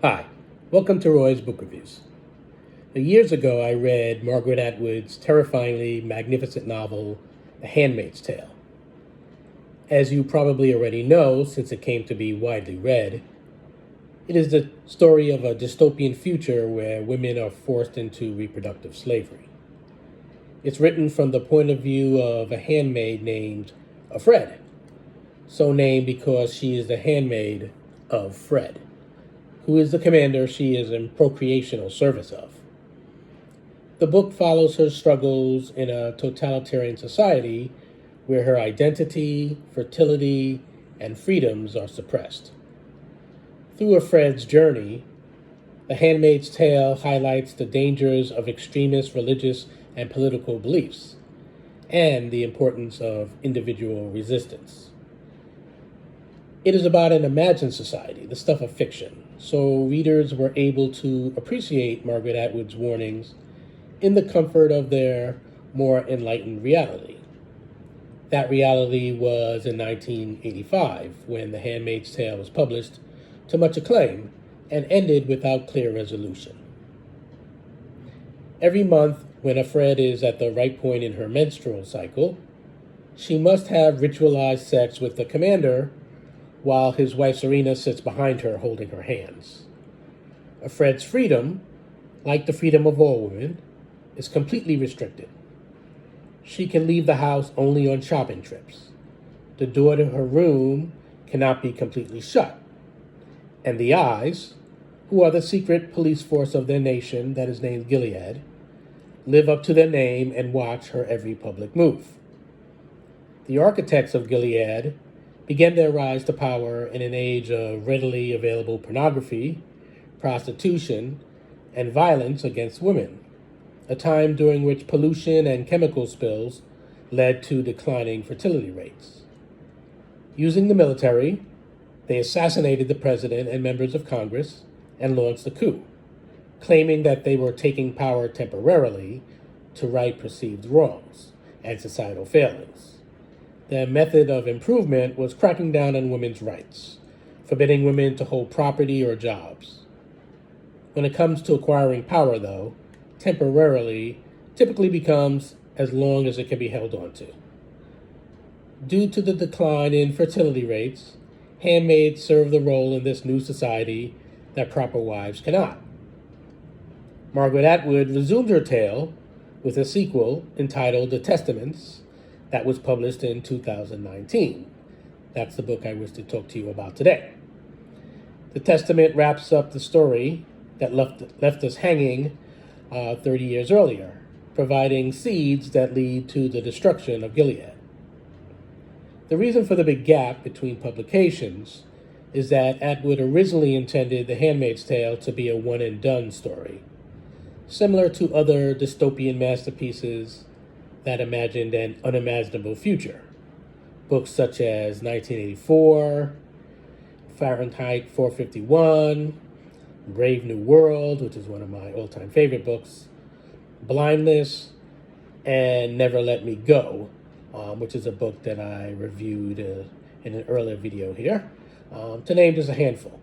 Hi, welcome to Roy's Book Reviews. Years ago, I read Margaret Atwood's terrifyingly magnificent novel, The Handmaid's Tale. As you probably already know, since it came to be widely read, it is the story of a dystopian future where women are forced into reproductive slavery. It's written from the point of view of a handmaid named Fred, so named because she is the handmaid of Fred, who is the commander she is in procreational service of. The book follows her struggles in a totalitarian society where her identity, fertility, and freedoms are suppressed. Through Fred's journey, The Handmaid's Tale highlights the dangers of extremist religious and political beliefs and the importance of individual resistance. It is about an imagined society, the stuff of fiction, so readers were able to appreciate Margaret Atwood's warnings in the comfort of their more enlightened reality. That reality was in 1985, when The Handmaid's Tale was published to much acclaim and ended without clear resolution. Every month, when Fred is at the right point in her menstrual cycle, she must have ritualized sex with the commander while his wife Serena sits behind her holding her hands. Fred's freedom, like the freedom of all women, is completely restricted. She can leave the house only on shopping trips. The door to her room cannot be completely shut. And the eyes, who are the secret police force of their nation that is named Gilead, live up to their name and watch her every public move. The architects of Gilead began their rise to power in an age of readily available pornography, prostitution, and violence against women, a time during which pollution and chemical spills led to declining fertility rates. Using the military, they assassinated the president and members of Congress and launched a coup, claiming that they were taking power temporarily to right perceived wrongs and societal failings. Their method of improvement was cracking down on women's rights, forbidding women to hold property or jobs. When it comes to acquiring power, though, temporarily typically becomes as long as it can be held on to. Due to the decline in fertility rates, handmaids serve the role in this new society that proper wives cannot. Margaret Atwood resumed her tale with a sequel entitled The Testaments that was published in 2019. That's the book I wish to talk to you about today. The Testament wraps up the story that left us hanging 30 years earlier, providing seeds that lead to the destruction of Gilead. The reason for the big gap between publications is that Atwood originally intended The Handmaid's Tale to be a one-and-done story, similar to other dystopian masterpieces that imagined an unimaginable future. Books such as 1984, Fahrenheit 451, Brave New World, which is one of my all-time favorite books, Blindness, and Never Let Me Go, which is a book that I reviewed in an earlier video here, to name just a handful.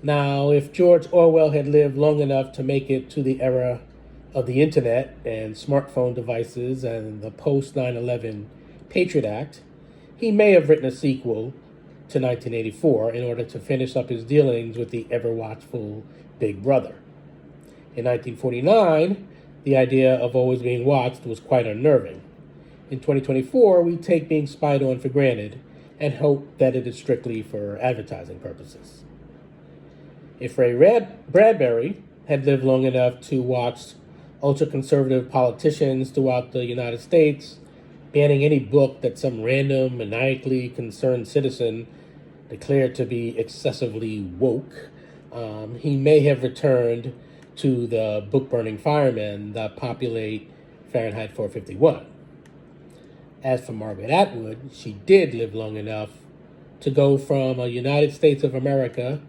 Now, if George Orwell had lived long enough to make it to the era of the internet and smartphone devices and the post-9/11 Patriot Act, he may have written a sequel to 1984 in order to finish up his dealings with the ever-watchful Big Brother. In 1949, the idea of always being watched was quite unnerving. In 2024, we take being spied on for granted and hope that it is strictly for advertising purposes. If Ray Bradbury had lived long enough to watch ultra-conservative politicians throughout the United States banning any book that some random, maniacally concerned citizen declared to be excessively woke, he may have returned to the book-burning firemen that populate Fahrenheit 451. As for Margaret Atwood, she did live long enough to go from a United States of America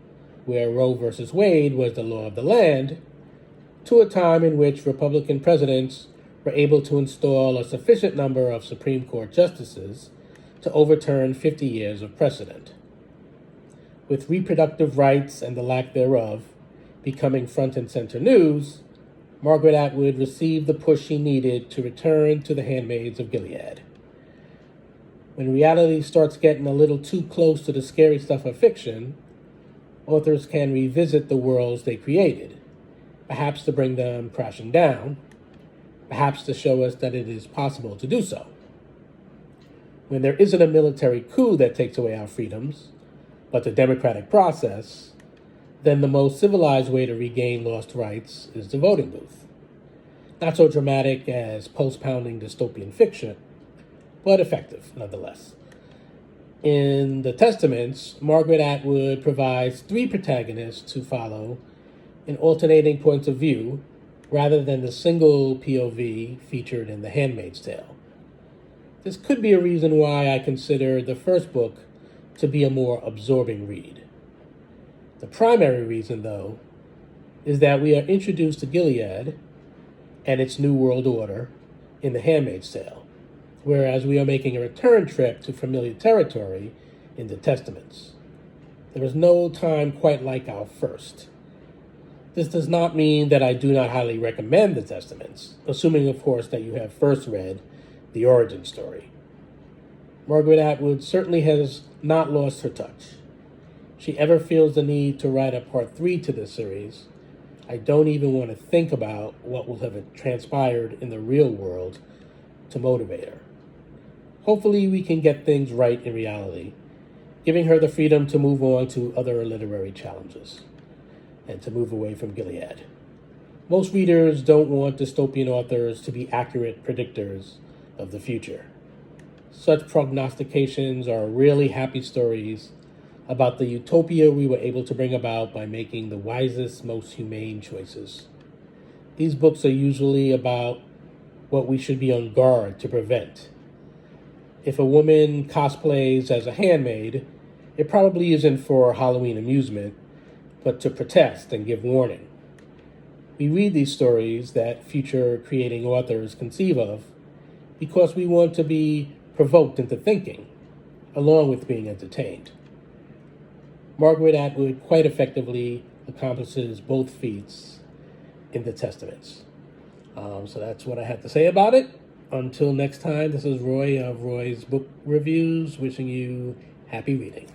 where Roe versus Wade was the law of the land, to a time in which Republican presidents were able to install a sufficient number of Supreme Court justices to overturn 50 years of precedent. With reproductive rights and the lack thereof becoming front and center news, Margaret Atwood received the push she needed to return to the Handmaids of Gilead. When reality starts getting a little too close to the scary stuff of fiction, authors can revisit the worlds they created, perhaps to bring them crashing down, perhaps to show us that it is possible to do so. When there isn't a military coup that takes away our freedoms, but the democratic process, then the most civilized way to regain lost rights is the voting booth. Not so dramatic as post-pounding dystopian fiction, but effective nonetheless. In the Testaments, Margaret Atwood provides 3 protagonists to follow in alternating points of view rather than the single POV featured in The Handmaid's Tale. This could be a reason why I consider the first book to be a more absorbing read. The primary reason, though, is that we are introduced to Gilead and its New World Order in The Handmaid's Tale, whereas we are making a return trip to familiar territory in the Testaments. There is no time quite like our first. This does not mean that I do not highly recommend the Testaments, assuming, of course, that you have first read the origin story. Margaret Atwood certainly has not lost her touch. If she ever feels the need to write a part 3 to this series, I don't even want to think about what will have transpired in the real world to motivate her. Hopefully we can get things right in reality, giving her the freedom to move on to other literary challenges and to move away from Gilead. Most readers don't want dystopian authors to be accurate predictors of the future. Such prognostications are really happy stories about the utopia we were able to bring about by making the wisest, most humane choices. These books are usually about what we should be on guard to prevent. If a woman cosplays as a handmaid, it probably isn't for Halloween amusement, but to protest and give warning. We read these stories that future creating authors conceive of because we want to be provoked into thinking, along with being entertained. Margaret Atwood quite effectively accomplishes both feats in the Testaments. So that's what I had to say about it. Until next time, this is Roy of Roy's Book Reviews, wishing you happy reading.